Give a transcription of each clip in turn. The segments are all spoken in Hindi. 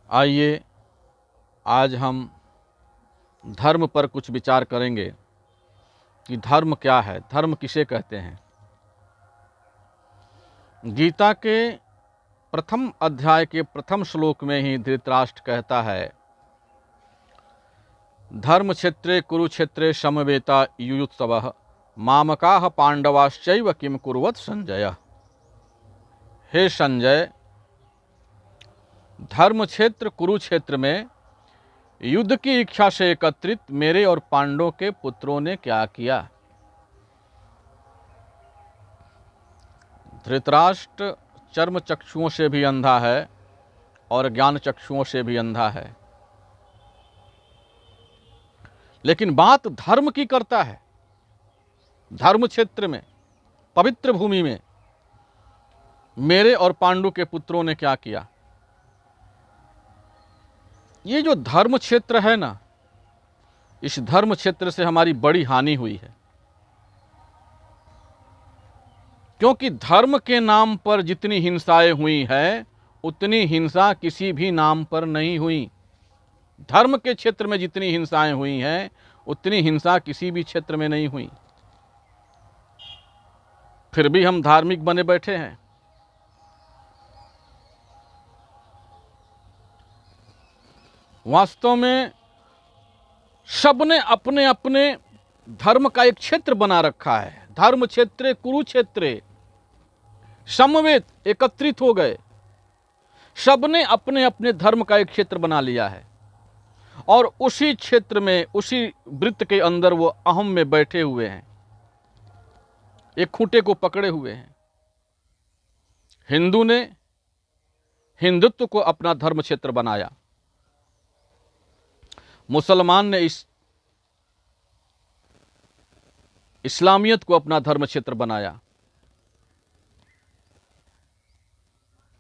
आइए आज हम धर्म पर कुछ विचार करेंगे कि धर्म क्या है, धर्म किसे कहते हैं। गीता के प्रथम अध्याय के प्रथम श्लोक में ही धृतराष्ट्र कहता है, धर्म क्षेत्रे कुरुक्षेत्रे समवेता युयुत्सवः मामकाः पांडवाश्चैव किम कुर्वत संजय। हे संजय, धर्म क्षेत्र कुरुक्षेत्र में युद्ध की इच्छा से एकत्रित मेरे और पांडवों के पुत्रों ने क्या किया। धृतराष्ट्र चर्म चक्षुओं से भी अंधा है और ज्ञान चक्षुओं से भी अंधा है, लेकिन बात धर्म की करता है। धर्म क्षेत्र में, पवित्र भूमि में मेरे और पांडु के पुत्रों ने क्या किया। ये जो धर्म क्षेत्र है ना, इस धर्म क्षेत्र से हमारी बड़ी हानि हुई है, क्योंकि धर्म के नाम पर जितनी हिंसाएं हुई हैं उतनी हिंसा किसी भी नाम पर नहीं हुई। धर्म के क्षेत्र में जितनी हिंसाएं हुई हैं उतनी हिंसा किसी भी क्षेत्र में नहीं हुई। फिर भी हम धार्मिक बने बैठे हैं। वास्तव में सबने अपने अपने धर्म का एक क्षेत्र बना रखा है। धर्म क्षेत्रे कुरुक्षेत्रे समवेत, एकत्रित हो गए। सबने अपने अपने धर्म का एक क्षेत्र बना लिया है और उसी क्षेत्र में, उसी वृत्त के अंदर वो अहम में बैठे हुए हैं, एक खूंटे को पकड़े हुए हैं। हिंदू ने हिंदुत्व को अपना धर्म क्षेत्र बनाया, मुसलमान ने इस्लामियत को अपना धर्म क्षेत्र बनाया,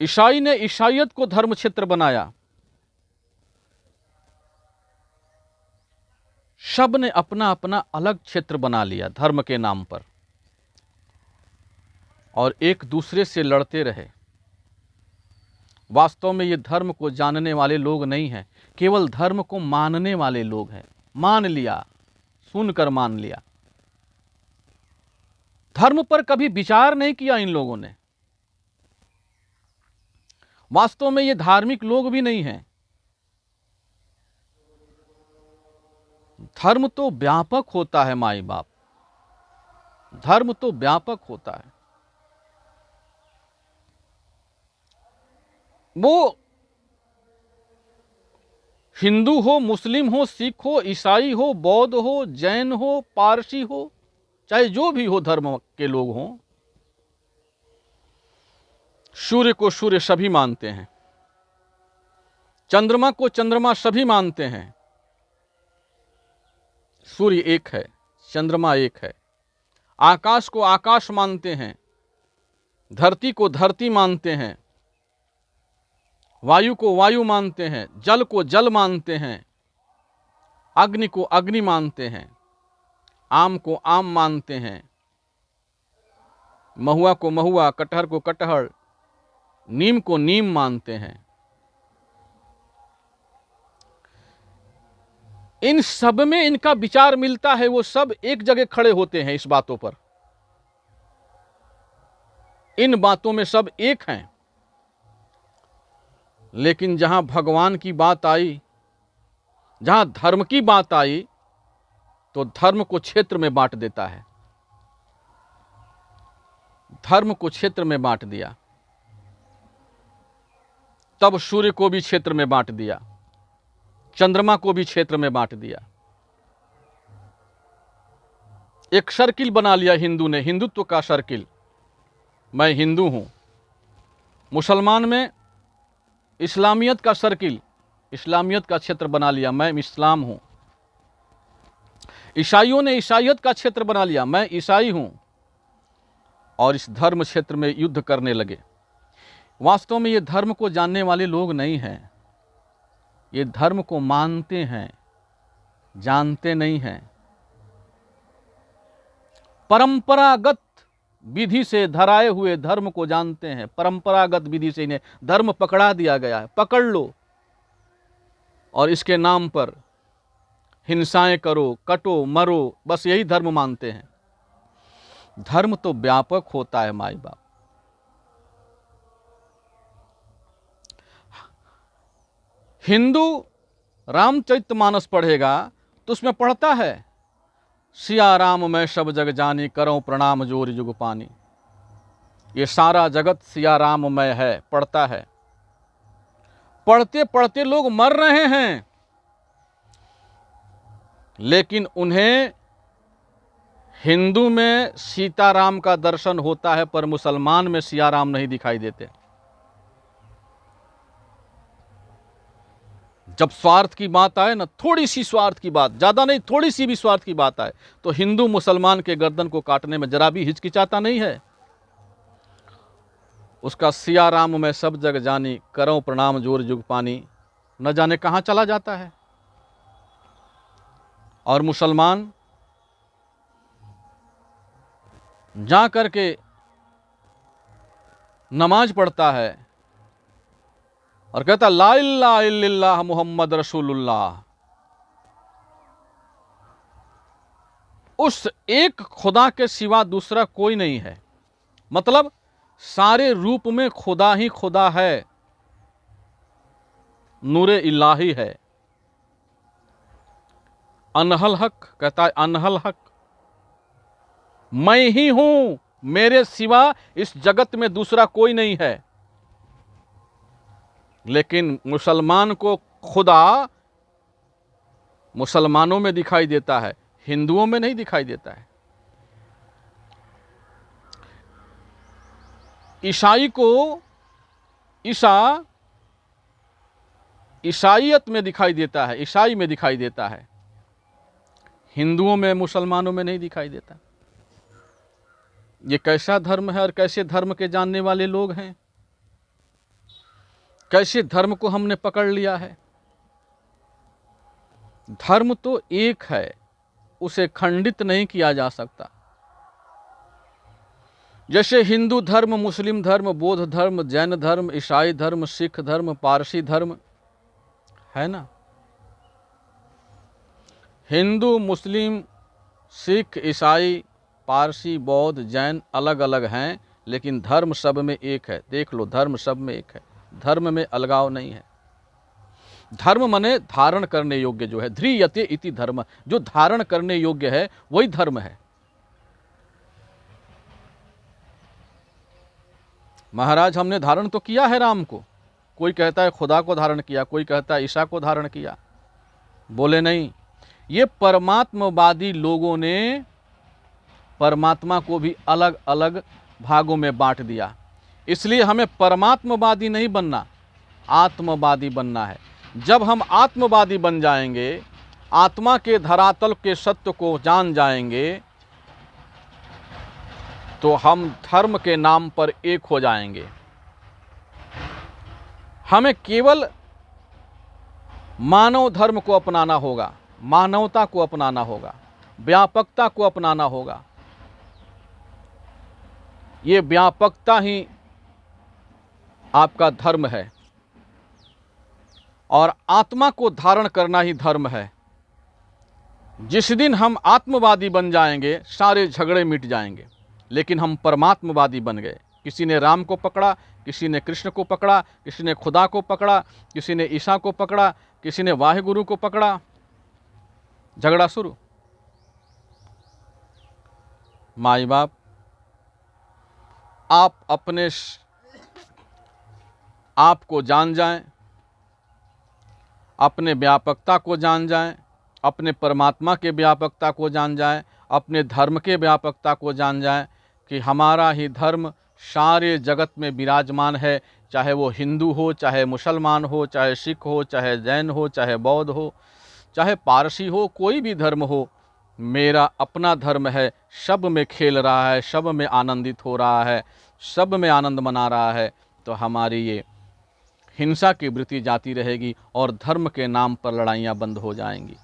ईसाई ने ईसाइयत को धर्म क्षेत्र बनाया। सब ने अपना अपना अलग क्षेत्र बना लिया धर्म के नाम पर और एक दूसरे से लड़ते रहे। वास्तव में ये धर्म को जानने वाले लोग नहीं हैं, केवल धर्म को मानने वाले लोग हैं। मान लिया, सुनकर मान लिया। धर्म पर कभी विचार नहीं किया इन लोगों ने। वास्तव में ये धार्मिक लोग भी नहीं हैं। धर्म तो व्यापक होता है माई बाप, धर्म तो व्यापक होता है। वो हिंदू हो, मुस्लिम हो, सिख हो, ईसाई हो, बौद्ध हो, जैन हो, पारसी हो, चाहे जो भी हो धर्म के लोग हों, सूर्य को सूर्य सभी मानते हैं, चंद्रमा को चंद्रमा सभी मानते हैं। सूर्य एक है, चंद्रमा एक है। आकाश को आकाश मानते हैं, धरती को धरती मानते हैं, वायु को वायु मानते हैं, जल को जल मानते हैं, अग्नि को अग्नि मानते हैं, आम को आम मानते हैं, महुआ को महुआ, कटहर को कटहर, नीम को नीम मानते हैं। इन सब में इनका विचार मिलता है। वो सब एक जगह खड़े होते हैं इस बातों पर। इन बातों में सब एक हैं। लेकिन जहां भगवान की बात आई, जहां धर्म की बात आई, तो धर्म को क्षेत्र में बांट देता है। धर्म को क्षेत्र में बांट दिया। तब सूर्य को भी क्षेत्र में बांट दिया, चंद्रमा को भी क्षेत्र में बांट दिया। एक सर्किल बना लिया हिंदू ने, हिंदुत्व का सर्किल। मैं हिंदू हूं। मुसलमान में इस्लामियत का सर्किल, इस्लामियत का क्षेत्र बना लिया, मैं इस्लाम हूं। ईसाइयों ने ईसाइयत का क्षेत्र बना लिया, मैं ईसाई हूं। और इस धर्म क्षेत्र में युद्ध करने लगे। वास्तव में ये धर्म को जानने वाले लोग नहीं हैं। ये धर्म को मानते हैं, जानते नहीं हैं। परंपरागत विधि से धराए हुए धर्म को जानते हैं। परंपरागत विधि से इन्हें धर्म पकड़ा दिया गया है। पकड़ लो, और इसके नाम पर हिंसाएं करो, कटो, मरो, बस यही धर्म मानते हैं। धर्म तो व्यापक होता है माई बाप। हिंदू रामचरितमानस पढ़ेगा तो उसमें पढ़ता है सिया राम मैं सब जग जानी, करो प्रणाम जोर जुग पानी। ये सारा जगत सिया राम मैं है, पढ़ता है। पढ़ते पढ़ते लोग मर रहे हैं, लेकिन उन्हें हिंदू में सीताराम का दर्शन होता है, पर मुसलमान में सिया राम नहीं दिखाई देते। जब स्वार्थ की बात आए ना, थोड़ी सी स्वार्थ की बात, ज्यादा नहीं, थोड़ी सी भी स्वार्थ की बात आए, तो हिंदू मुसलमान के गर्दन को काटने में जरा भी हिचकिचाता नहीं है। उसका सिया राम मैं सब जग जानी, करो प्रणाम जोर जुग पानी न जाने कहां चला जाता है। और मुसलमान जा करके नमाज पढ़ता है और कहता ला इलाहा इल्लल्लाह मुहम्मद रसूलुल्लाह। उस एक खुदा के सिवा दूसरा कोई नहीं है, मतलब सारे रूप में खुदा ही खुदा है, नूरे इलाही है। अनहल हक कहता है, अनहल हक मैं ही हूं, मेरे सिवा इस जगत में दूसरा कोई नहीं है। लेकिन मुसलमान को खुदा मुसलमानों में दिखाई देता है, हिंदुओं में नहीं दिखाई देता है। ईसाई को ईसाईयत में दिखाई देता है, ईसाई में दिखाई देता है, हिंदुओं में मुसलमानों में नहीं दिखाई देता। ये कैसा धर्म है और कैसे धर्म के जानने वाले लोग हैं, कैसे धर्म को हमने पकड़ लिया है। धर्म तो एक है, उसे खंडित नहीं किया जा सकता। जैसे हिंदू धर्म, मुस्लिम धर्म, बौद्ध धर्म, जैन धर्म, ईसाई धर्म, सिख धर्म, पारसी धर्म है ना। हिंदू, मुस्लिम, सिख, ईसाई, पारसी, बौद्ध, जैन अलग अलग हैं, लेकिन धर्म सब में एक है। देख लो, धर्म सब में एक है, धर्म में अलगाव नहीं है। धर्म माने धारण करने योग्य जो है, ध्रियते इति धर्म, जो धारण करने योग्य है वही धर्म है। महाराज हमने धारण तो किया है राम को, कोई कहता है खुदा को धारण किया, कोई कहता है ईसा को धारण किया। बोले नहीं, ये परमात्मवादी लोगों ने परमात्मा को भी अलग अलग भागों में बांट दिया। इसलिए हमें परमात्मवादी नहीं बनना, आत्मवादी बनना है। जब हम आत्मवादी बन जाएंगे, आत्मा के धरातल के सत्य को जान जाएंगे, तो हम धर्म के नाम पर एक हो जाएंगे। हमें केवल मानव धर्म को अपनाना होगा, मानवता को अपनाना होगा, व्यापकता को अपनाना होगा। ये व्यापकता ही आपका धर्म है और आत्मा को धारण करना ही धर्म है। जिस दिन हम आत्मवादी बन जाएंगे, सारे झगड़े मिट जाएंगे। लेकिन हम परमात्मवादी बन गए, किसी ने राम को पकड़ा, किसी ने कृष्ण को पकड़ा, किसी ने खुदा को पकड़ा, किसी ने ईसा को पकड़ा, किसी ने वाहिगुरु को पकड़ा, झगड़ा शुरू। माई बाप, आप अपने आप को जान जाएं, अपने व्यापकता को जान जाएं, अपने परमात्मा के व्यापकता को जान जाएं, अपने धर्म के व्यापकता को जान जाएं कि हमारा ही धर्म सारे जगत में विराजमान है। चाहे वो हिंदू हो, चाहे मुसलमान हो, चाहे सिख हो, चाहे जैन हो, चाहे बौद्ध हो, चाहे पारसी हो, कोई भी धर्म हो, मेरा अपना धर्म है, सब में खेल रहा है, सब में आनंदित हो रहा है, सब में आनंद मना रहा है। तो हमारी ये हिंसा की वृत्ति जाती रहेगी और धर्म के नाम पर लड़ाइयाँ बंद हो जाएंगी।